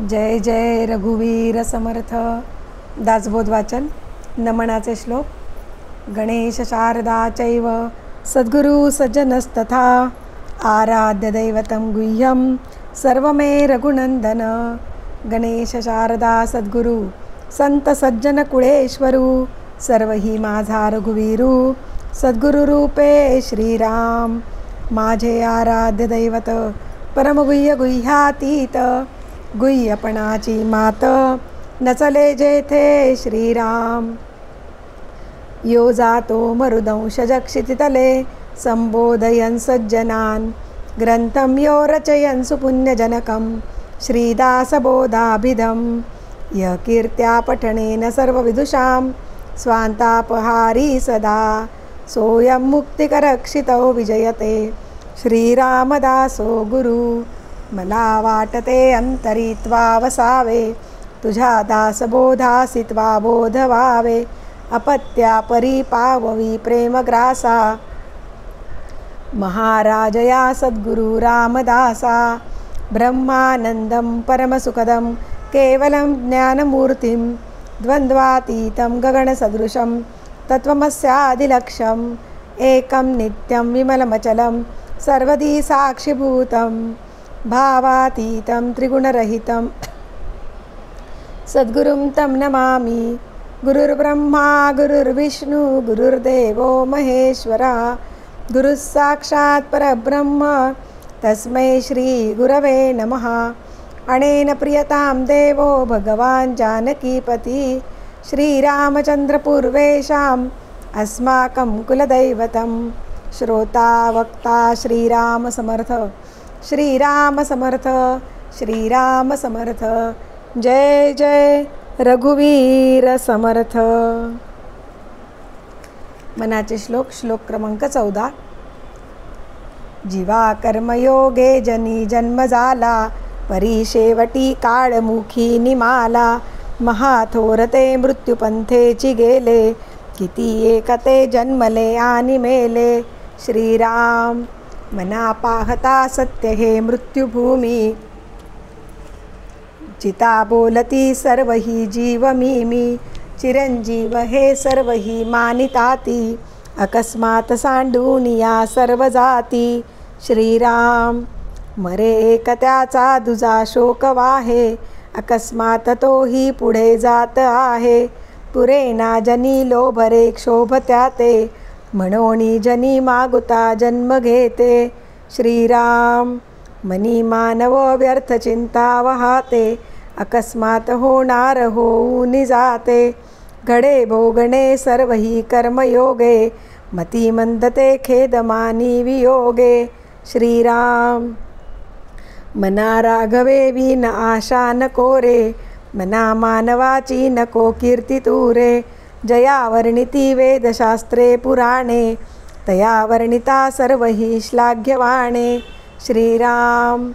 जय जय रघुवीर समर्थ. दासबोध वाचन. नमनाचे श्लोक. गणेश शारदा चैव सद्गुरु सज्जनस्तथा आराध्य दैवतं गुह्यं सर्वमे रघुनंदन. गणेश शारदा सद्गुरु संत सज्जन कुळेश्वरू सर्व ही माझा रघुवीरू सद्गुरु रूपे श्रीराम. माझे आराध्य दैवत परमगुह्य गुह्यातीत गुह्यपणाची मात नचले जेथे श्रीराम. यो जातो मरुदंश क्षितितले संबोधयन् सज्जनान् ग्रंथं यो रचयन् सुपुण्यजनकं श्रीदासबोधाभिधं. य कीर्त्या पठनेन सर्वविदुषां स्वान्तापहारी सदा सोऽयं मुक्तिकरक्षितो विजयते श्रीरामदासो गुरु. मला वाटते अंतरित्वा वसावे तुझ्या दासबोधासित्वा बोध व्हावे. अपत्या परिपाववी प्रेमग्रासा महाराजया सद्गुरु रामदासा. ब्रह्मानंदं परमसुखदं केवलं ज्ञानमूर्तिं द्वन्द्वातीतं गगनसदृशं तत्त्वमस्यादिलक्ष्यम् एकं नित्यं विमलमचलं सर्वदी साक्षिभूतं भावातीतं त्रिगुणरहितं सद्गुरुं तं नमामि. गुरुर्ब्रह्मा गुरुर्विष्णु गुरुर्देवो महेश्वरा गुरुः साक्षात् परब्रह्म तस्मै श्री गुरवे नमः. अनेन प्रियतां देवो भगवान् जानकीपति श्रीरामचन्द्रपूर्वेषाम् अस्माकं कुलदैवतं. श्रोता वक्ता श्रीराम समर्थ श्रीराम समर्थ श्रीराम समर्थ. जय जय रघुवीर समर्थ. मनाचे श्लोक. श्लोक क्रमांक 14. जीवा कर्मयोगे जनी जन्म झाला परी शेवटी काळमुखी निमाला. महाथोरते मृत्युपंथेची गेले किती एकते जन्मले आणि मेले. श्रीराम. मना पाहता सत्य हे मृत्युभूमी चिता बोलती सर्व ही जीव मी. चिरंजीव हे सर्व ही मानिताती अकस्मात सांडून या सर्व जाती. श्रीराम. मरे एक त्याचा दुजा शोक वाहे अकस्मात तोही पुढे जात आहे. पुरेना जनी लोभरे क्षोभ त्याते म्हणोनी जनी मागुता जन्म घेते. श्रीराम. मनी मानव व्यर्थ चिंता वहाते अकस्मात होणार होऊन जाते. घडे भोगणे सर्व ही कर्मयोगे मती मंदते खेदमानी वियोगे. श्रीराम. मना राघवे विन आशा नको रे मना मानवाची नको कीर्ती तुरे. जया वर्णिती वेदशास्त्रे पुराणे तया वर्णिता सर्व ही श्लाघ्यवाणे. श्रीराम.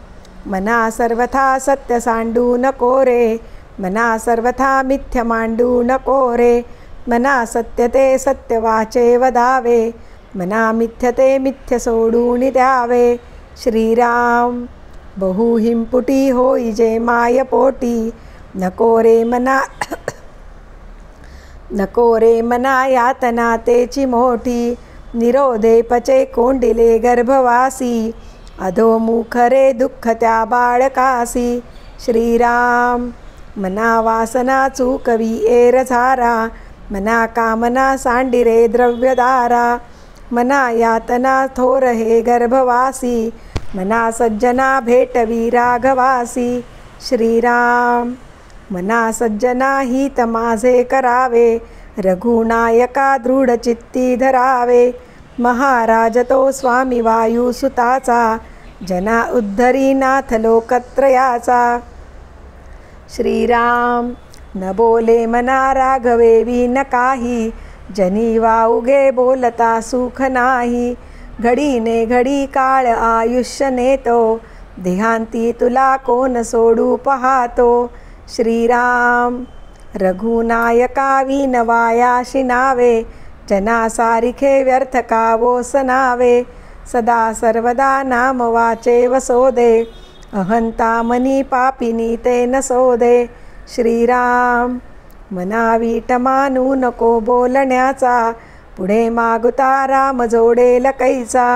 मना सर्वथा सत्य सांडू नको रे मना सर्वथा मिथ्य मांडू नको रे. मना सत्य ते सत्य वाचे वदावे मना मिथ्य ते मिथ्य सोडून द्यावे. श्रीराम. बहु हिंपुटी होई जे मायपोटी नको रे मना यातना तेची मोठी. निरोधे पचे कोंडिले गर्भवासी अधोमुख रे दुःख त्या बाळकासी. श्रीराम. मना वासना चूकवी एर झारा मना कामना सांडिरे द्रव्यदारा. मना यातना थोर हे गर्भवासी मना सज्जना भेटवी राघवासी. श्रीराम. मना सज्जना हित माझे करावे रघुनायका दृढ चित्ती धरावे. महाराज तो स्वामी वायुसुताचा जना उद्धरी नाथ लोकत्रयाचा. श्रीराम. न बोले मना राघवे विन काही जनी वाउगे बोलता सुख नाही. घडीने घडी काळ आयुष्य नेतो देहांती तुला कोण सोडू पाहतो. श्रीराम. रघुनायका विन वायाशी नावे जना सारिखे व्यर्थ का वोसनावे. सदा सर्वदा नाम वाचे वसोदे अहंता मनी पापिनी ते नसोदे. श्रीराम मनावीट मानू नको बोलण्याचा, पुढे मागुता राम जोडेल कैचा.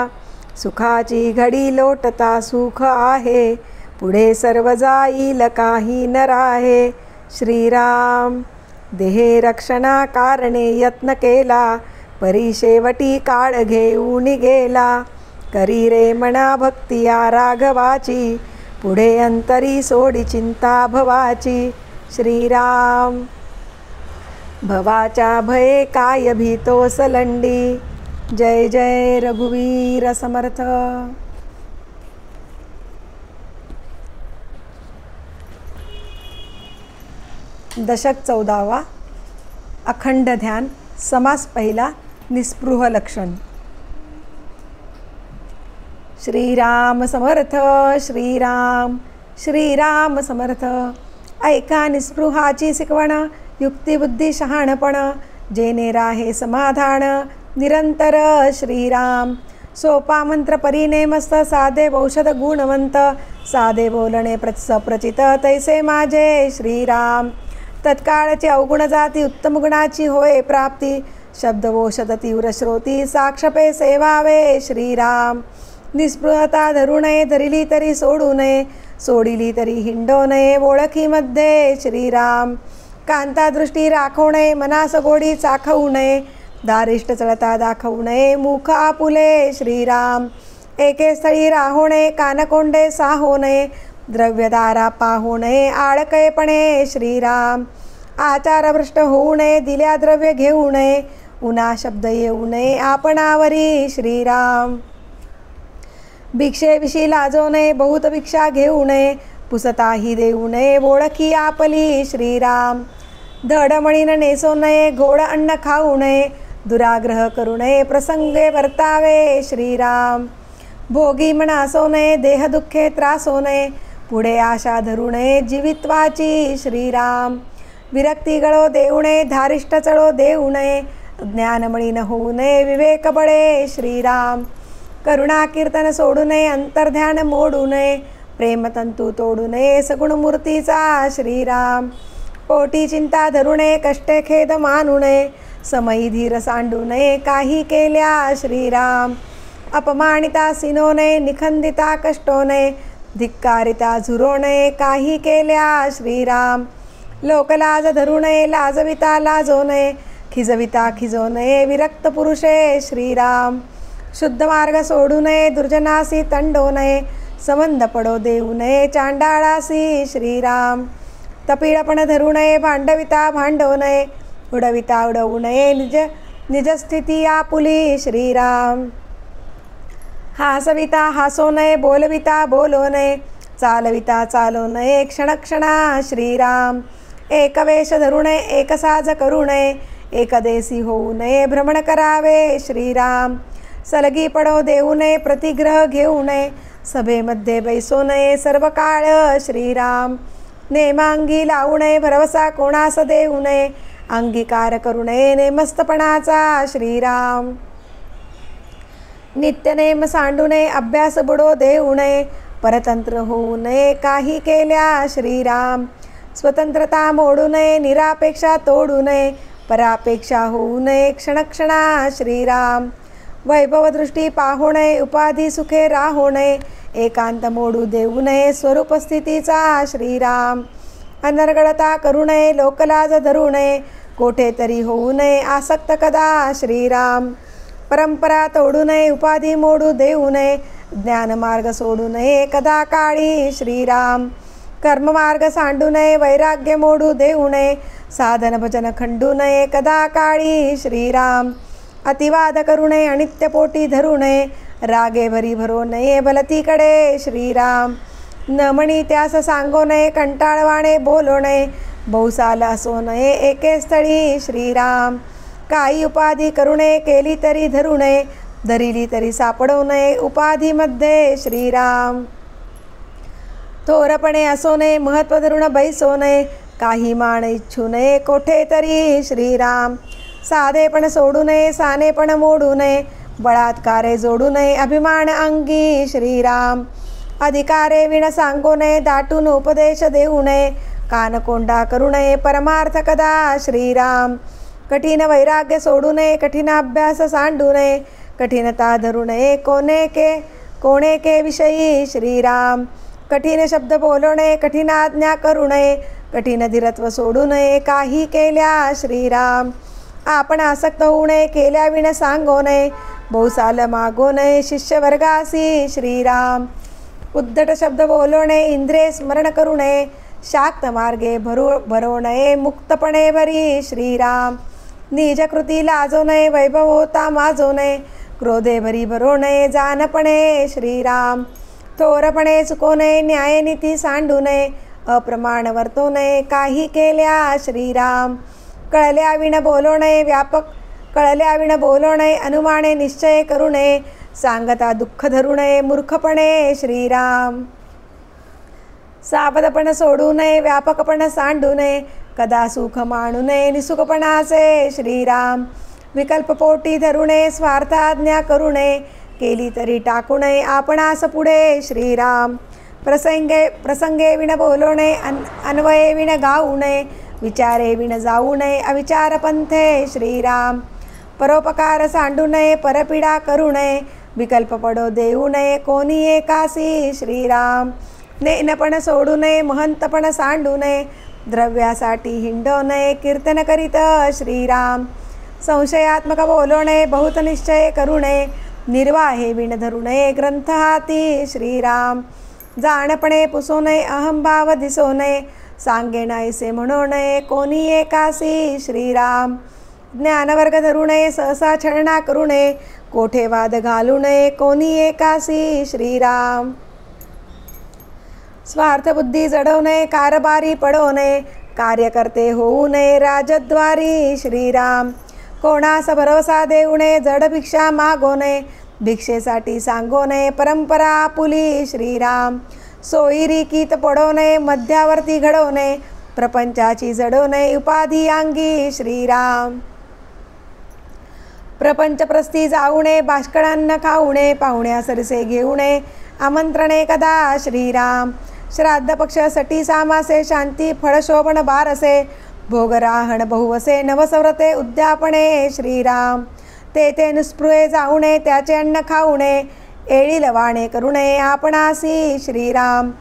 सुखाची घडी लोटता सुख आहे, पुढे सर्व जाईल काही न राहे. श्रीराम देहे रक्षणा कारणे यत्न केला, परी शेवटी काळ घेऊन गेला. करी रे मना भक्तिया राघवाची, पुढे अंतरी सोडी चिंता भवाची. श्रीराम भवाच्या भये काय भीतो सलंडी. जय जय रघुवीर समर्थ. दशक 14वा. अखंड ध्यान. समास पहिला. निस्पृह लक्षण. श्रीराम समर्थ. श्रीराम श्रीराम समर्थ. ऐका निस्पृहाची शिकवण, युक्तिबुद्धी शहाणपण, जेने राहे समाधान निरंतर. श्रीराम सोपा मंत्र परीने मस्त, साधे औषध गुणवंत, साधे बोलणे प्रचित तैसे माझे. श्रीराम तत्काळची अवगुण जाती, उत्तम गुणाची होय प्राप्ती, शब्द औषध तीव्र श्रोती, साक्षपे सेवावे. श्रीराम निस्पृहता धरू नये, धरिली तरी सोडू नये, सोडिली तरी हिंडो नये ओळखीमध्ये. श्रीराम कांता दृष्टी राखू नये, मनास गोडी चाखवू नये, दारिष्ट चळता दाखवू नये मुख आपुले. श्रीराम एके स्थळी राहू नये, कानकोंडे साहो नये, द्रव्यदारा पाहू नये आळकयपणे. श्रीराम आचारभ्रष्ट होऊ नये, दिल्या द्रव्य घेऊ नये, उन्हा शब्द येऊ नये आपणावरी. श्रीराम भिक्षेविषयी लाजो नये, बहुत भिक्षा घेऊ नये, पुसताही देऊ नये ओळखी आपली. श्रीराम धडमळीन नेसो नये, गोड अन्न खाऊ नये, दुराग्रह करू नये प्रसंगे वर्तावे. श्रीराम भोगी मन असो नये, देह दुःखे त्रासो नये, पुढे आशा धरू नये जीवित्वाची. श्रीराम विरक्ती गळो देऊ नये, धारिष्ट चळो देऊ नये, ज्ञानमळीन होऊ नये विवेक बळे. श्रीराम करुणा कीर्तन सोडू नये, अंतर्ध्यान मोडू नये, प्रेमतंतू तोडू नये सगुण मूर्तीचा. श्रीराम पोटी चिंता धरू नये, कष्टे खेद मानू नये, समयी धीर सांडू नये काही केल्या. श्रीराम अपमानिता सिनो नये, निखंदिता कष्टो नये, धिक्कारिता झुरो नये काही केल्या. श्रीराम लोकलाज धरू नये, लाजविता लाजो नये, खिजविता खिजो नये विरक्त पुरुषे. श्रीराम शुद्ध मार्ग सोडू नये, दुर्जनासी तंडो नये, संबंध पडो देऊ नये चांडाळासी. श्रीराम तपिळपण धरू नये, भांडविता भांडवू नये, उडविता उडवू नये निजस्थिती आपुली. श्रीराम हासविता हासो नये, बोलविता बोलो नये, चालविता चालो नये क्षणक्षणा. श्रीराम एकवेश धरू नये, एकसाज करू नये, एकदेशी होऊ नये भ्रमण करावे. श्रीराम सलगी पडो देऊ नये, प्रतिग्रह घेऊ नये, सभेमध्ये बैसो नये सर्व काळ. श्रीराम नेमांगी लावू नये, भरवसा कोणास देऊ नये, अंगीकार करू नये नेमस्तपणाचा. श्रीराम नित्यनेम सांडू नये, अभ्यास बुडो देऊ नये, परतंत्र होऊ नये काही केल्या. श्रीराम स्वतंत्रता मोडू नये, निरापेक्षा तोडू नये, परापेक्षा होऊ नये क्षणक्षणा. श्रीराम वैभवदृष्टी पाहू नये, उपाधी सुखे राहू नये, एकांत मोडू देऊ नये स्वरूप स्थितीचा. श्रीराम अनर्गळता करू नये, लोकलाज धरू नये, कोठे तरी होऊ नये आसक्त कदा. श्रीराम परंपरा तोडू नये, उपाधी मोडू देऊ नये, ज्ञानमार्ग सोडू नये कदा काळी. श्रीराम कर्ममार्ग सांडू नये, वैराग्य मोडू देऊ नये, साधन भजन खंडू नये कदा काळी. श्रीराम अतिवाद करू नये, अनित्यपोटी धरू नये, रागे भरी भरो नये बलतीकडे. श्रीराम न म्हणी त्यास सांगो नये, कंटाळवाणे बोलो नये, बहुसाल असो नये एके स्थळी. श्रीराम काही उपाधी करू नये, केली तरी धरू नये, धरिली तरी सापडू नये उपाधीमध्ये. श्रीराम थोरपणे असो नये, महत्त्व धरून बैसो नये, काही मान इच्छू नये कोठे तरी. श्रीराम साधेपण सोडू नये, सानेपण मोडू नये, बळात्कारे जोडू नये अभिमान अंगी. श्रीराम अधिकारे विण सांगू नये दाटून उपदेश देऊ नये कानकोंडा करू नये परमार्थ कदा श्रीराम कठीण वैराग्य सोडू नये कठीण अभ्यास सांडू नये कठीणता धरू नये कोणे के विषयी श्रीराम कठीण शब्द बोलू नये कठीण आज्ञा करू नये कठीण धीरत्व सोडू नये काही केल्या श्रीराम आपण आसक्त होऊ नये केल्या विण सांगू नये बहुसाल मागू नये शिष्य वर्गासी श्रीराम उद्धट शब्द बोलू नये इंद्रिय स्मरण करू नये शाक्त मार्गे भरू नये मुक्तपणे भरी श्रीराम निज कृती लाजो नये वैभव होता माजो नये क्रोधे भरी भरो नये जानपणे श्रीराम थोरपणे चुको नये न्याय नीती सांडू नये अप्रमाण वर्तो नये काही केल्या श्रीराम कळल्या विण बोलू नये कळल्या विण बोलू नये अनुमाने निश्चय करू नये सांगता दुःख धरू नये मूर्खपणे श्रीराम सावधपण सोडू नये व्यापकपण सांडू नये कदा सुख मानू नये निसुखपणाचे श्रीराम विकल्पपोटी धरू नये स्वार्थाज्ञा करू नये केली तरी टाकू नये आपणास पुढे श्रीराम प्रसंगे विण बोलू नये अन्वये विण गाऊ नये विचारे विण जाऊ नये अविचार पंथे श्रीराम परोपकार सांडू नये परपीडा करू नये विकल्प पडो देऊ नये कोणी एकासी श्रीराम नेनपण सोडू नये महंतपण सांडू नये द्रव्यासाठी हिंडो नये कीर्तन करीत श्रीराम संशयात्मक बोलू नये बहुत निश्चय करू नये निर्वाहे विण धरू नये ग्रंथ हाती श्रीराम जाणपणे पुसू नये अहंभाव दिसो नये सांगे नाहीसे म्हणू नये कोणी एकासी श्रीराम ज्ञानवर्ग धरू नये सहसा छळना करू नये कोठे वाद घालू नये कोणी एकासी श्रीराम स्वार्थ बुद्धी जडवू नये कारभारी पडवू नये कार्यकर्ते होऊ नये राजद्वारी श्रीराम कोणास भरोसा देऊ नये जड भिक्षा मागो नये भिक्षेसाठी सांगू नये परंपरा आपुली श्रीराम सोयीरी कीत पडवू नये मध्यावर्ती घडवू नये प्रपंचाची जडवू नये उपाधी अंगी श्रीराम प्रपंच प्रस्ती जाऊ नये बाष्कळान्न खाऊ नये पाहुण्या सरसे घेऊ नये आमंत्रणे कदा श्रीराम श्राद्ध पक्ष सटी सामासे शांती फळशोभन बारसे भोगराहण बहुवसे नवसव्रते उद्यापणे श्रीराम ते निस्पृहे जाऊ नये त्याचे अन्न खाऊ नये एळी लवाणे करू नये आपणासी श्रीराम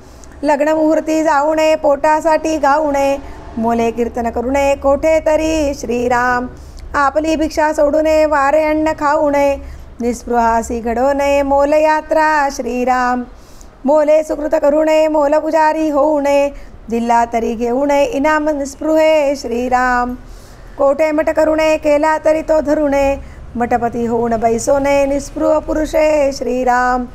लग्न मुहूर्ती जाऊ नये पोटासाठी गाऊ नये मोले कीर्तन करू नये कोठे तरी श्रीराम आपली भिक्षा सोडू नये वारे अन्न खाऊ नये निस्पृहासी घडवू नये मोलयात्रा श्रीराम मोले सुकृत करू नये मोल पुजारी होऊ नये दिला तरी घेऊ नये इनाम निस्पृहे श्रीराम कोठे मठ करू नये केला तरी तो धरू नये मठपती होऊन बैसो नये निस्पृह पुरुषे श्रीराम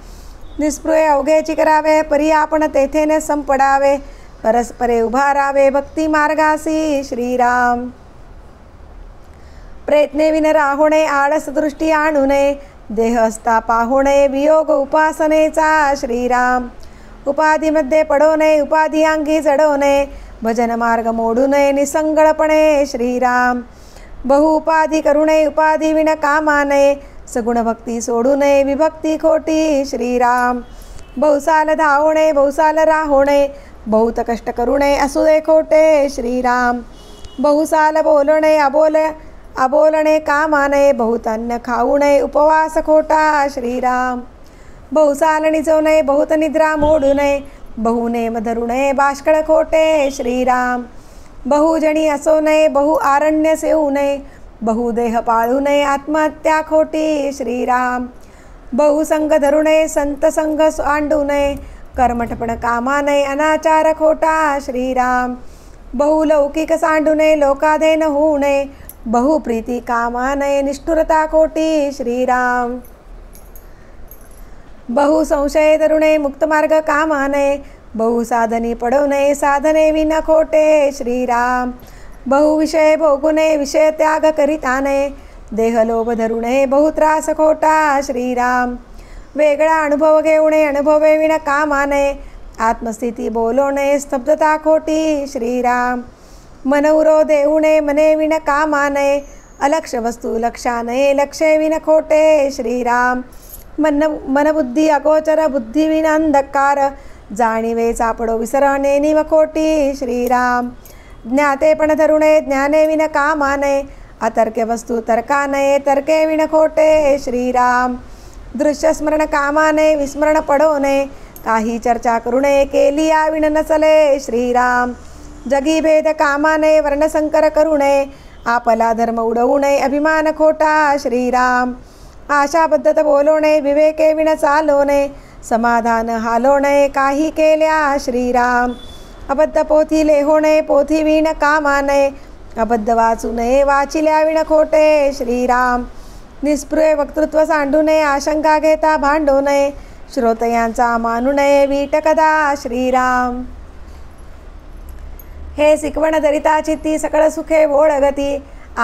निस्पृहे अवघेची करावे परी आपण तेथेने संपडावे परस्परे उभारावे भक्ती मार्गासी श्रीराम प्रयत्ने विन राहू नये आळस दृष्टी आणू नये देह असता पाहू नये वियोग उपासनेचा श्रीराम उपाधीमध्ये पडू नये उपाधी अंगी चढवू नये भजन मार्ग मोडू नये निसंगळपणे श्रीराम बहु उपाधी करू नये उपाधी विण कामा नये सगुण भक्ती सोडू नये विभक्ती खोटी श्रीराम बहुसाल धावू नये बहुसाल राहू नये बहुत कष्ट करू नये असू दे खोटे श्रीराम बहुसाल बोलू नये अबोलणे कामा नये बहुत अन्न खाऊ नये उपवास खोटा श्रीराम बहुसाल निजवू नये बहुत निद्रा मोडू नये बहुनेम धरू नये बाष्कळ खोटे श्रीराम बहुजणी असो नये बहु आरण्य सेवू नये बहुदेह पाळू नये आत्महत्या खोटी श्रीराम बहुसंग धरू नये संत संग सांडू नये कर्मठपण कामा नये अनाचार खोटा श्रीराम बहुलौकिक सांडू नये लोकाधीन होऊ नये बहुप्रीती कामा नये निष्ठुरता खोटी श्रीराम बहु संशय धरू नये मुक्त मार्ग कामा नये बहु साधनी पडू नये साधने विन खोटे श्रीराम बहु विषय भोगू नये विषय त्याग करिता नये देह लोभ धरू नये बहु त्रास खोटा श्रीराम वेगळा अनुभव घेऊ नये अनुभवे विन कामा नये आत्मस्थिती बोलू नये स्तब्धता खोटी श्रीराम मन उरो देऊ नये मने विन कामा नये अलक्ष वस्तू लक्षा नये लक्षे विन खोटे श्रीराम मनबुद्धी अगोचर बुद्धिविन अंधकार जाणीवे सापडो विसरणे निव खोटी श्रीराम ज्ञाते पण धरुणे ज्ञाने विन कामाने अतर्के वस्तू तर्कानये तर्के विन खोटे श्रीराम दृश्य स्मरण कामाने विस्मरण पडो नये काही चर्चा करू नये केली विण नसले श्रीराम जगी भेद कामाने वर्णसंकर करू नये आपला धर्म उडवू नये अभिमान खोटा श्रीराम आशाबद्धत बोलो नये विवेके विण चालो नये समाधान हालो नये काही केल्या श्रीराम अबद्ध पोथी लेहो नये पोथी विण कामा नये अबद्ध वाचू नये वाचिल्या विण खोटे श्रीराम निस्पृहे वक्तृत्व सांडू नये आशंका घेता भांडू नये श्रोतयांचा मानू नये वीट कदा श्रीराम हे शिकवण दरिता चित्ती सकळ सुखे ओळगती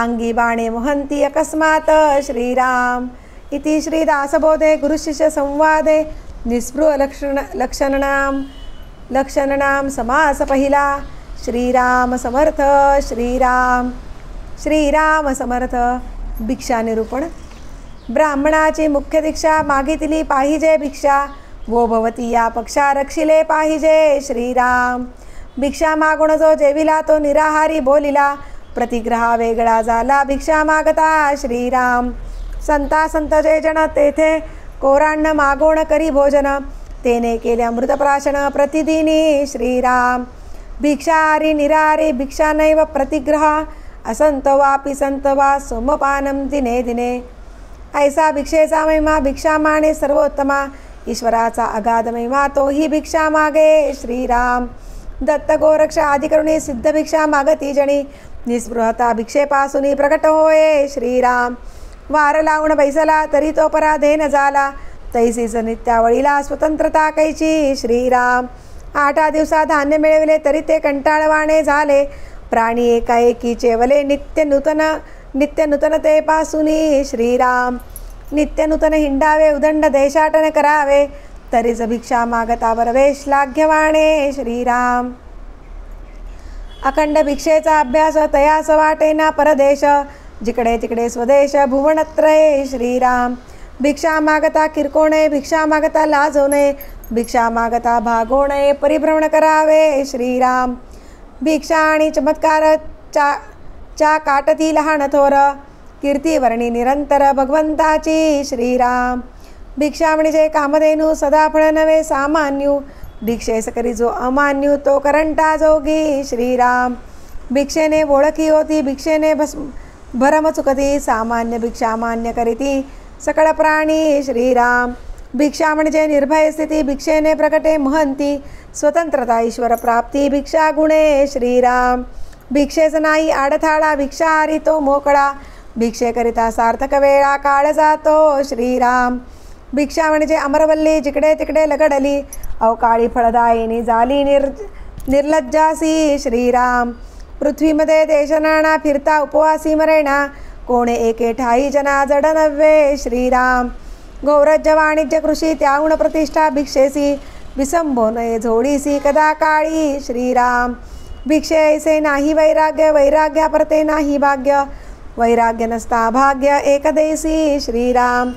अंगी बाणे मोहंती अकस्मात श्रीराम इति श्री दासबोधे गुरुशिष्य संवादे निस्पृह लक्षणनाम समास पहिला श्रीराम समर्थ श्रीराम श्रीराम समर्थ भिक्षा निरूपण ब्राह्मणाची मुख्य दीक्षा मागितली पाहिजे भिक्षा वो भवती या पक्षा रक्षिले पाहिजे श्रीराम भिक्षा मागुण जो जेविला तो निराहारी बोलिला प्रतिग्रहा वेगळा झाला भिक्षा मागता श्रीराम संता संत जे जन तेथे कोराण्ण मागोण करी भोजन तेने केल्या मृतप्राशन प्रतिदिनी श्रीराम भिक्षाहारी निराहारी भिक्षा नैव प्रतिग्रह असंत वापि संत वा सोमपानम दिने दिने ऐसा भिक्षेचा महिमा भिक्षा माने सर्वोत्तमा ईश्वराचा अगाध महिमा तोही भिक्षा मागे श्रीराम दत्त गोरक्ष आदी करुणी सिद्ध भिक्षा मागती जणी निस्पृहता भिक्षेपासून प्रकट होये श्रीराम वार लावून बैसला तरी तो पराधीन झाला तैसीच नित्यावळीला स्वतंत्रता कैची श्रीराम 8 दिवसात धान्य मिळविले तरी ते कंटाळवाणे झाले प्राणी एकाएकी चेवले नित्य नूतनतेपासून श्रीराम नित्य नूतन हिंडावे उदंड देशाटन करावे तरीच भिक्षा मागता बरवे श्लाघ्यवाणे श्रीराम अखंड भिक्षेचा अभ्यास तयास वाटेना परदेश जिकडे तिकडे स्वदेश भुवनत्रये श्रीराम भिक्षा मागता किरकोणे भिक्षा मागता लाजवणे भिक्षा मागता भागोणे परिभ्रमण करावे श्रीराम भिक्षा आणि चमत्कार चा काटती लहान थोर कीर्ती वर्णी निरंतर भगवंताची श्रीराम भिक्षा म्हणजे कामधेनू सदा फळ नवे सामान्यू भिक्षेस करी जो अमान्यू तो करंटा जोगी श्रीराम भिक्षेने ओळखी होती भिक्षेने भरम चुकती सामान्य भिक्षा मान्य करीती सकळ प्राणी श्रीराम भिक्षा म्हणजे निर्भय स्थिती भिक्षेने प्रकटे महंती स्वतंत्रता ईश्वर प्राप्ती भिक्षा गुणे श्रीराम भिक्षेच नाही आडथाळा भिक्षाहारी तो मोकळा भिक्षेकरिता सार्थक वेळा काळ जातो श्रीराम भिक्षा म्हणजे अमरवल्ली जिकडे तिकडे लगडली अवकाळी फळदायिनी झाली निर्लज्जासी श्रीराम पृथ्वीमध्ये देशनाना फिरता उपवासी मरेना कोणे एके ठाई जना जड नव्हे श्रीराम गौरज्य वाणिज्य कृषी त्याहुण प्रतिष्ठा भिक्षेसी विसंभो नये झोडीसी कदा काळी श्रीराम भिक्षे ऐसे नाही वैराग्य वैराग्या परते नाही भाग्य वैराग्य नसता भाग्य एकदेशी श्रीराम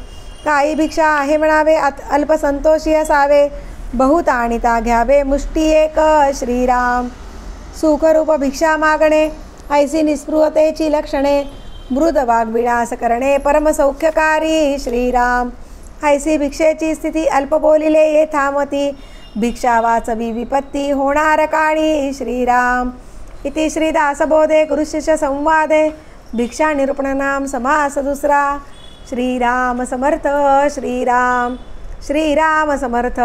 काही भिक्षा आहे म्हणावे अल्पसंतोषी असावे बहुत आणिता घ्यावे मुष्टी एक श्रीराम सुखरूप भिक्षा मागणे ऐसी निस्पृहतेची लक्षणे मृद वाग्विलास करणे परमसौख्यकारी श्रीराम ऐसी भिक्षेची स्थिती अल्प बोलिले ये थांबती भिक्षा वाचवी विपत्ती होणार काळी श्रीराम इति श्री दासबोधे गुरुशिष्य संवादे भिक्षा निरूपणनाम समास दुसरा श्रीराम समर्थ श्रीराम श्रीराम समर्थ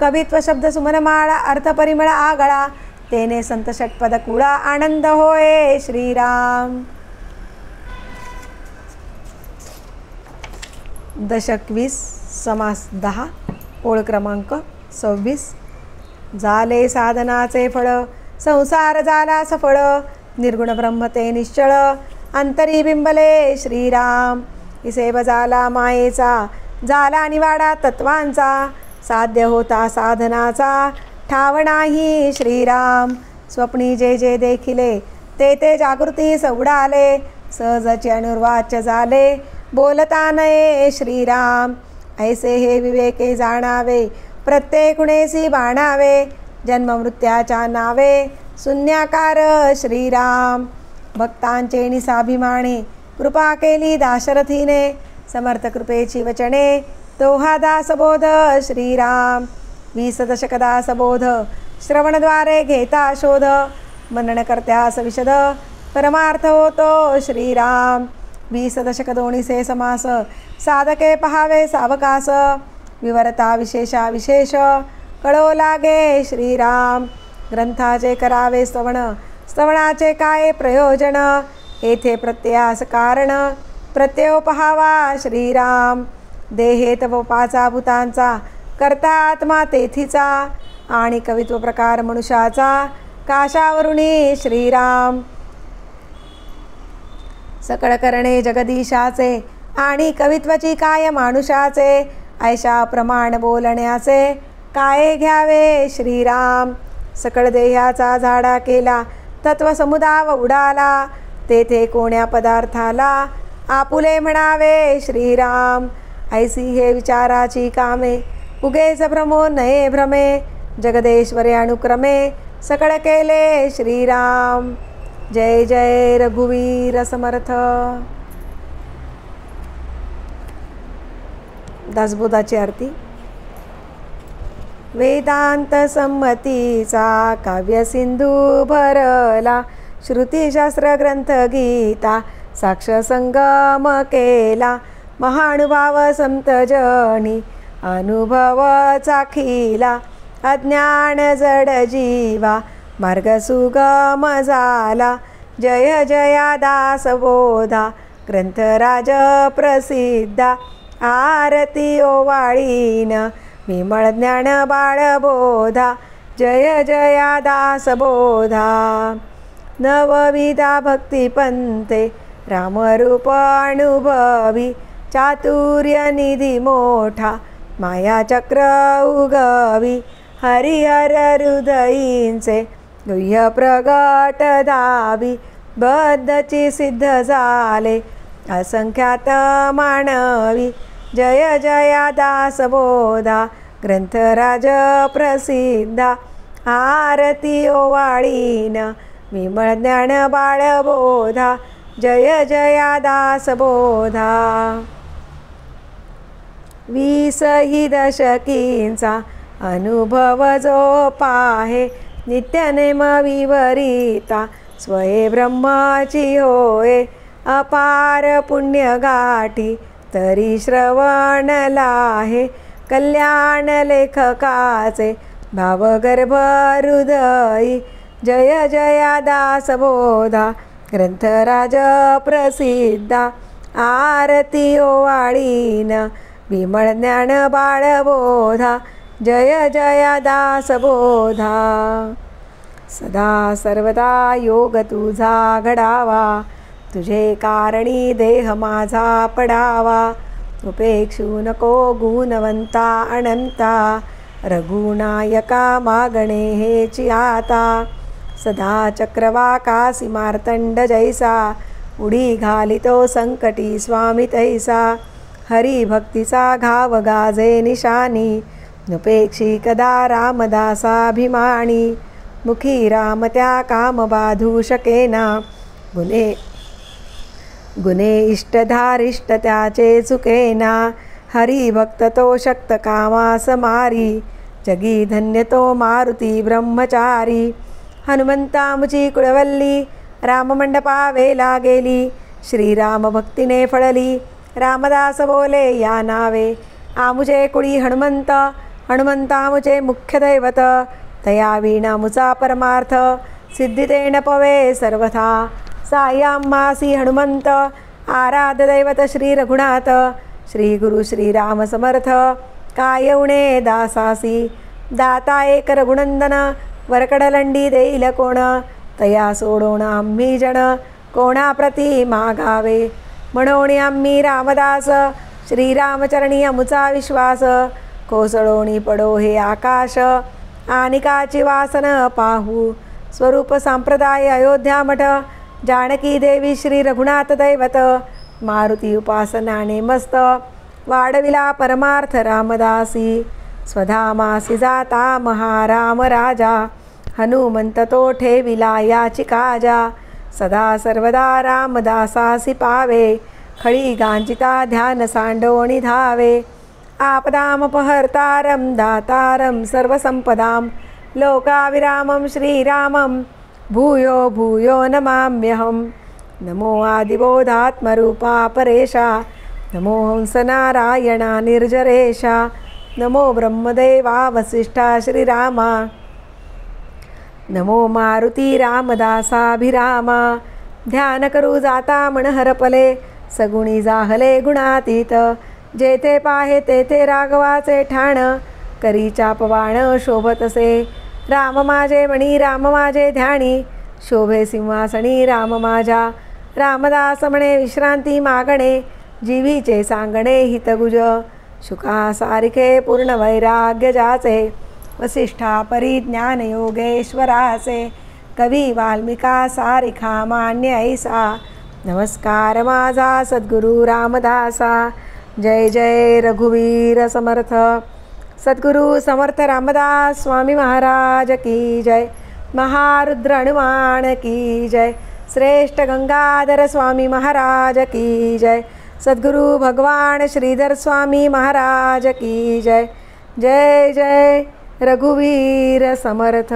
कवित्व शब्द सुमनमाळा अर्थ परिमळ आगळा तेने संत षटपद कुळा आनंद होय श्रीराम दशक 20 समास 10 ओळ क्रमांक 26 झाले साधनाचे फळ संसार झाला सफळ निर्गुण ब्रह्म ते निश्चळ अंतरी बिंबले श्रीराम इसेव झाला मायेचा झाला निवाडा तत्वांचा साध्य होता साधनाचा ठाव नाही श्रीराम स्वप्नी जे जे देखिले ते ते जागृती सौडाले सहजचे अनुर्वाच्य झाले बोलता नये श्रीराम ऐसे हे विवेके जाणावे, प्रत्येक गुणेसी बाणावे, जन्ममृत्याच्या नावे शून्याकार श्रीराम. भक्तांचे निसाभिमाने कृपा केली दाशरथीने, समर्थ कृपेची वचने तो हा दासबोध श्रीराम. 20 दशक दासबोध श्रवणद्वारे घेता शोध, मनन करत्यास विशद परमार्थ होतो श्रीराम. 20 दशक दोन्हीसे समास साधके पहावे सावकास, विवरता विशेषा विशेष कळो लागे श्रीराम. ग्रंथाचे करावे स्तवन, स्तवनाचे काय प्रयोजन, येथे प्रत्ययास कारण प्रत्यय पहावा श्रीराम. देहे तव पाचा भूतांचा करता आत्मा तेथीचा, आणि कवित्व प्रकार मनुष्याचा काशावरुणी श्रीराम. सकळ करणे जगदीशाचे, आणि कवित्वाची काय मानुषाचे, ऐशा प्रमाण बोलण्याचे काय घ्यावे श्रीराम. सकळ देहाचा झाडा केला तत्व समुदाव उडाला, तेथे कोण्या पदार्थाला आपुले म्हणावे श्रीराम. ऐसी हे विचाराची कामे उगेच भ्रमो नये भ्रमे, जगदेश्वरे अनुक्रमे सकळ केले श्रीराम. जय जय रघुवीर समर्थ. दासबोधाची आरती. वेदांत संमतीचा काव्य सिंधू भरला, श्रुतिशास्त्र ग्रंथ गीता साक्ष संगम केला, महानुभाव संत जनी अनुभव चाखिला, अज्ञान जड जीवा मार्ग सुगम झाला. जय जया दासबोधा ग्रंथराज प्रसिद्धा, आरती ओवाळीन विमळ ज्ञान बाळबोधा. जय जया दासबोधा. नवविधा भक्तिपंथे रामरूप अनुभवी, चातुर्य निधी मोठा मायाचक्र उगवी, हरिहर हृदयींचे गुह्य प्रगट दावी, बद्धची सिद्ध झाले असंख्यात मानवी. जय जया दासबोधा ग्रंथराज प्रसिद्धा, आरती ओवाळीन विमळ ज्ञान बाळबोधा. जय जया दासबोधा. 20 ही दशकींचा अनुभव जो पाहे, नित्यनेम विवरिता स्वये ब्रह्माची होय. अपार पुण्य गाठी तरी श्रवण लाहे, कल्याण लेखकाचे भावगर्भ हृदयी. जय जया दासबोधा ग्रंथराज प्रसिद्धा, आरती ओवाळीन विमळ ज्ञान बाळबोधा. जय जया दासबोधा. सदा सर्वदा योग तुझा घडावा, तुझे कारणी देह माझा पडावा. उपेक्षू नको गुणवंता अनंता, रघुनायका मागणे हेची आता. सदा चक्रवाकासी मार्तंड जैसा, उडी घालितो संकटी स्वामी तैसा. हरिभक्तीचा घाव गाजे निशानी, नुपेक्षी कदा रामदासाभिमानी. मुखी राम त्या काम बाधू शकेना, गुणे इष्टधारिष्ट त्याचे चुकेना. हरिभक्त तो शक्त कामास मारी, जगी धन्य तो मारुती ब्रह्मचारी. हनुमंता मुची कुळवल्ली, राममंडपा वेला गेली. श्रीराम भक्तीने फळली, रामदास बोले या नावे. आमुचे कुळी हनुमंत, हनुमंता मुचे मुख्य दैवत. तया वीणा मुचा परमार्थ, सिद्धिते न पवे सर्वथा. सायामासी हनुमंत, आराध्य दैवत श्री रघुनाथ. श्री गुरु श्रीराम समर्थ, काय उणे दासासी. दाता एक रघुनंदन, वरकडलंडी देईल कोण. तया सोडोण आम्ही जन, कोणाप्रती मागावे. म्हणून आम्ही रामदास, श्रीरामचरणी अमुचा विश्वास. कोसळोणी पडो हे आकाश, आनिकाची वासन पाहू. स्वरूप संप्रदाय अयोध्या मठ, जानकी देवी श्री रघुनाथ दैवत. मारुती उपासनाने मस्त, वाढविला परमार्थ रामदासी स्वधामासी जाता महाराम राजा हनुमंत तो ठेविला याची काजा सदा सर्वदा रामदासासी पावे खळी गांजिता ध्यान सांडोणी धावे आपदामपहर्तारं दातारं सर्वसंपदां लोकाविरामं श्रीरामं भूयो भूयो नमाम्यहं नमो आदिबोधात्मरूपा परेशा नमो हंसनारायणा निर्जरेशा नमो ब्रह्मदेवा वसिष्ठा श्रीरामा नमो मारुती रामदासाभिरामा ध्यान करू जाता मन हरपले सगुणी जाहले गुणातीत जेथे पाहे तेथे राघवाचे ठाण करी चापवाण शोभतसे राम माझे मणी राम माझे ध्यानी शोभे सिंहासनी राम माझ्या रामदास म्हणे विश्रांती मागणे जीवीचे सांगणे हितगुज शुका सारिखे पूर्ण वैराग्य जाचे वसिष्ठा परिज्ञान योगेश्वराचे कवी वाल्मिका सारिखा मान्य ऐसा नमस्कार माझा सद्गुरु रामदासा जय जय रघुवीर समर्थ सद्गुरु समर्थ रामदास स्वामी महाराज की जय महारुद्र हनुमान की जय श्रेष्ठ गंगाधर स्वामी महाराज की जय सद्गुरु भगवान श्रीधर स्वामी महाराज की जय जय जय रघुवीर समर्थ।